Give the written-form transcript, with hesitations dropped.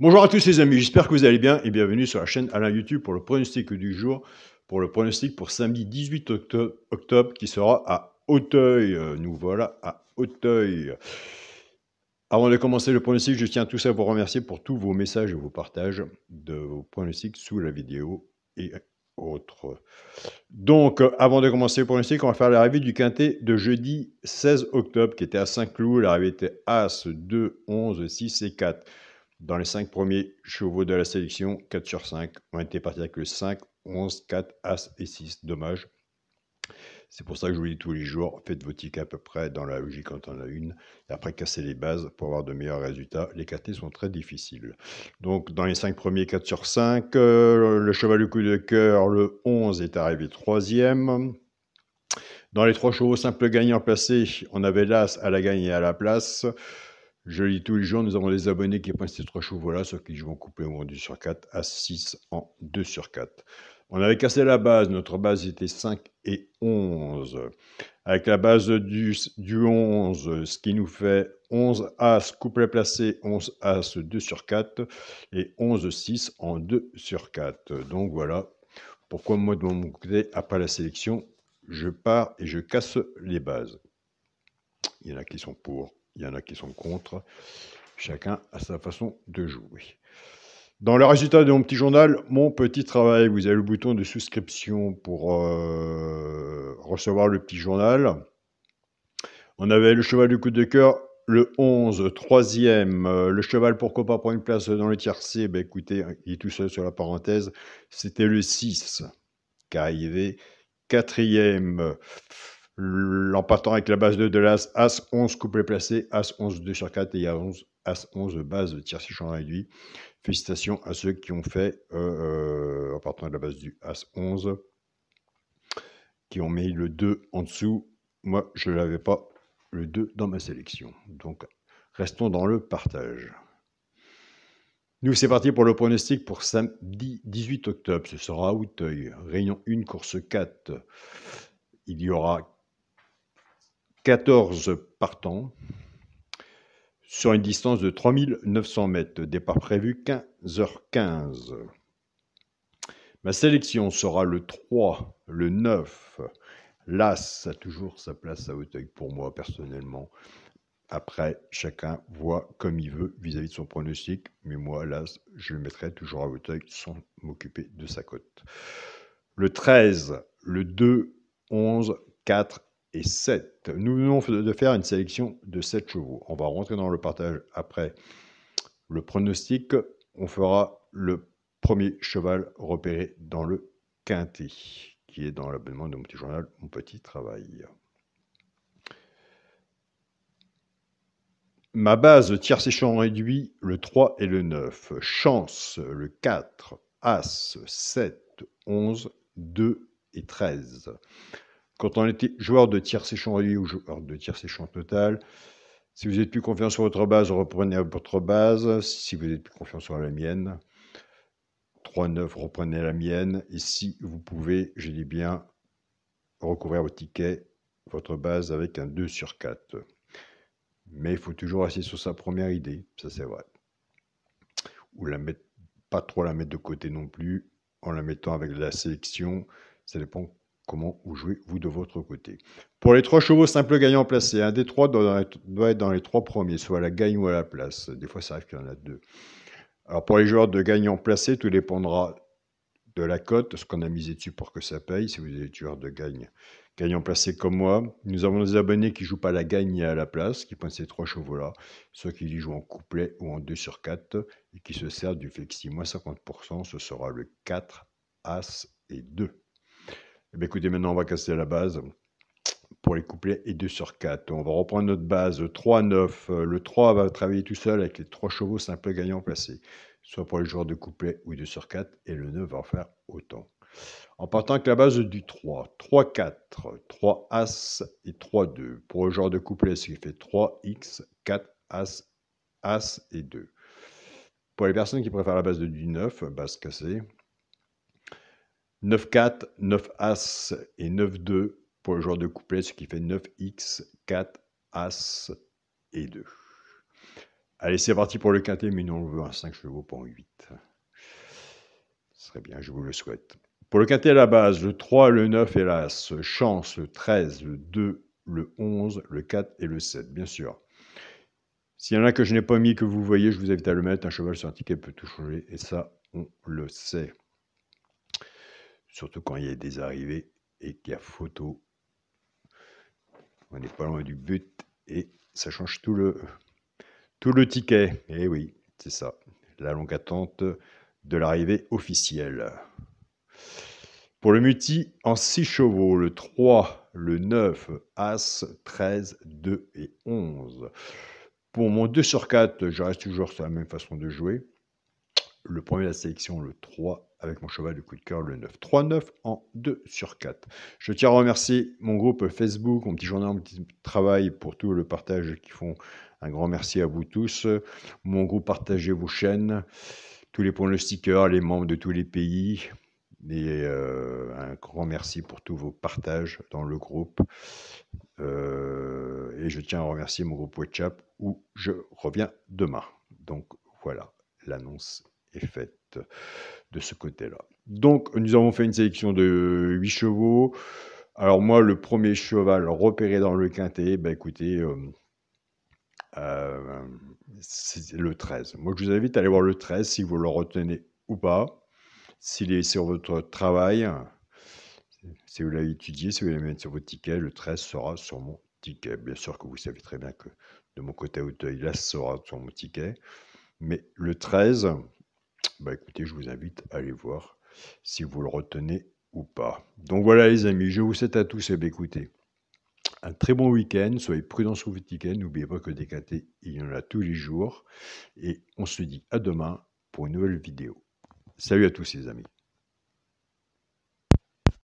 Bonjour à tous les amis, j'espère que vous allez bien et bienvenue sur la chaîne Alain YouTube pour le pronostic du jour, pour le pronostic pour samedi 18 octobre qui sera à Auteuil. Nous voilà à Auteuil. Avant de commencer le pronostic, je tiens tous à vous remercier pour tous vos messages et vos partages de vos pronostics sous la vidéo et autres. Donc, avant de commencer le pronostic, on va faire l'arrivée du quintet de jeudi 16 octobre qui était à Saint-Cloud. L'arrivée était As, 2, 11, 6 et 4. Dans les 5 premiers chevaux de la sélection, 4 sur 5 ont été partis avec le 5, 11, 4, As et 6. Dommage. C'est pour ça que je vous dis tous les jours, faites vos tickets à peu près dans la logique quand on en a une. Et après, cassez les bases pour avoir de meilleurs résultats. Les quintés sont très difficiles. Donc, dans les 5 premiers, 4 sur 5, le cheval du coup de cœur, le 11, est arrivé 3e. Dans les 3 chevaux simples gagnants placés, on avait l'As à la gagne et à la place. Je lis tous les jours, nous avons des abonnés qui prennent ces 3 chevaux-là, ceux qui jouent en couplet ou en 2 sur 4, à 6 en 2 sur 4. On avait cassé la base, notre base était 5 et 11. Avec la base du 11, ce qui nous fait 11 As, couplet placé, 11 As, 2 sur 4, et 11 6 en 2 sur 4. Donc voilà, pourquoi moi de mon côté, après la sélection, je pars et je casse les bases. Il y en a qui sont pour, il y en a qui sont contre. Chacun a sa façon de jouer. Dans le résultat de mon petit journal, mon petit travail, vous avez le bouton de souscription pour recevoir le petit journal. On avait le cheval du coup de cœur, le 11, 3e. Le cheval, pourquoi pas prendre une place dans le tiercé? Ben écoutez, il est tout seul sur la parenthèse. C'était le 6 qui arrivait 4e. En partant avec la base 2 de l'As, As 11 couplet placé, As 11 2 sur 4 et il y a 11, As 11 base tiercé champ réduit. Félicitations à ceux qui ont fait, en partant de la base du As 11, qui ont mis le 2 en dessous. Moi, je ne l'avais pas, le 2 dans ma sélection. Donc, restons dans le partage. Nous, c'est parti pour le pronostic pour samedi 18 octobre. Ce sera à Auteuil. Réunion 1, course 4. Il y aura 14 partants sur une distance de 3900 mètres. Départ prévu 15h15. Ma sélection sera le 3, le 9. L'As a toujours sa place à Auteuil pour moi personnellement. Après, chacun voit comme il veut vis-à-vis de son pronostic. Mais moi, l'As, je le mettrai toujours à Auteuil sans m'occuper de sa cote. Le 13, le 2, 11, 4 et 7. Nous venons de faire une sélection de 7 chevaux. On va rentrer dans le partage après le pronostic. On fera le premier cheval repéré dans le quintet, qui est dans l'abonnement de mon petit journal, mon petit travail. Ma base tiercé champ réduit, le 3 et le 9. Chance, le 4, As, 7, 11, 2 et 13. Quand on était joueur de tiercé champ réduit ou joueur de tiercé champ total, si vous n'êtes plus confiant sur votre base, reprenez votre base. Si vous n'êtes plus confiant sur la mienne, 3-9, reprenez la mienne. Et si vous pouvez, je dis bien, recouvrir votre ticket, votre base avec un 2 sur 4. Mais il faut toujours rester sur sa première idée, ça c'est vrai. Ou pas trop la mettre de côté non plus, en la mettant avec la sélection. Ça dépend comment vous jouez, vous, de votre côté. Pour les 3 chevaux simples gagnants placés, un des 3 doit être dans les 3 premiers, soit à la gagne ou à la place. Des fois, ça arrive qu'il y en a 2. Alors, pour les joueurs de gagnants placés, tout dépendra de la cote, ce qu'on a misé dessus pour que ça paye. Si vous êtes joueur de gagnant placé comme moi, nous avons des abonnés qui ne jouent pas à la gagne et à la place, qui prennent ces 3 chevaux-là, ceux qui y jouent en couplet ou en 2 sur 4 et qui se servent du flexi moins 50%, ce sera le 4, As et 2. Et bien écoutez, maintenant on va casser la base pour les couplets et 2 sur 4. On va reprendre notre base 3-9. Le 3 va travailler tout seul avec les 3 chevaux simples gagnants placés, soit pour les joueurs de couplet ou 2 sur 4, et le 9 va en faire autant. En partant avec la base du 3, 3-4, 3 As et 3-2. Pour le joueur de couplet, ce qui fait 3X, 4 As, As et 2. Pour les personnes qui préfèrent la base du 9, base cassée, 9-4, 9 As et 9-2 pour le joueur de couplet, ce qui fait 9X, 4 As et 2. Allez, c'est parti pour le quintet, mais nous on veut un 5 chevaux, pas un 8. Ce serait bien, je vous le souhaite. Pour le quintet à la base, le 3, le 9 et l'As. Chance, le 13, le 2, le 11, le 4 et le 7, bien sûr. S'il y en a que je n'ai pas mis, que vous voyez, je vous invite à le mettre. Un cheval sur un ticket peut tout changer, et ça, on le sait. Surtout quand il y a des arrivées et qu'il y a photo. On n'est pas loin du but, et ça change tout le ticket. Et oui, c'est ça. La longue attente de l'arrivée officielle. Pour le multi, en 6 chevaux, le 3, le 9, As, 13, 2 et 11. Pour mon 2 sur 4, je reste toujours sur la même façon de jouer. Le premier de la sélection, le 3, avec mon cheval de coup de cœur, le 9. 3-9 en 2 sur 4. Je tiens à remercier mon groupe Facebook, mon petit journal, mon petit travail pour tout le partage qu'ils font. Un grand merci à vous tous. Mon groupe, partagez vos chaînes, tous les pronostiqueurs, les membres de tous les pays. Et un grand merci pour tous vos partages dans le groupe. Et je tiens à remercier mon groupe WhatsApp où je reviens demain. Donc voilà, l'annonce est faite de ce côté-là. Donc nous avons fait une sélection de 8 chevaux. Alors moi, le premier cheval repéré dans le quintet, écoutez, c'est le 13. Moi, je vous invite à aller voir le 13 si vous le retenez ou pas. S'il est sur votre travail, si vous l'avez étudié, si vous l'avez mis sur votre ticket, le 13 sera sur mon ticket. Bien sûr que vous savez très bien que de mon côté à Hauteuil, là, sera sur mon ticket. Mais le 13, écoutez, je vous invite à aller voir si vous le retenez ou pas. Donc voilà les amis, je vous souhaite à tous, écoutez, un très bon week-end, soyez prudents sur vos tickets, n'oubliez pas que des quintés, il y en a tous les jours. Et on se dit à demain pour une nouvelle vidéo. Salut à tous les amis.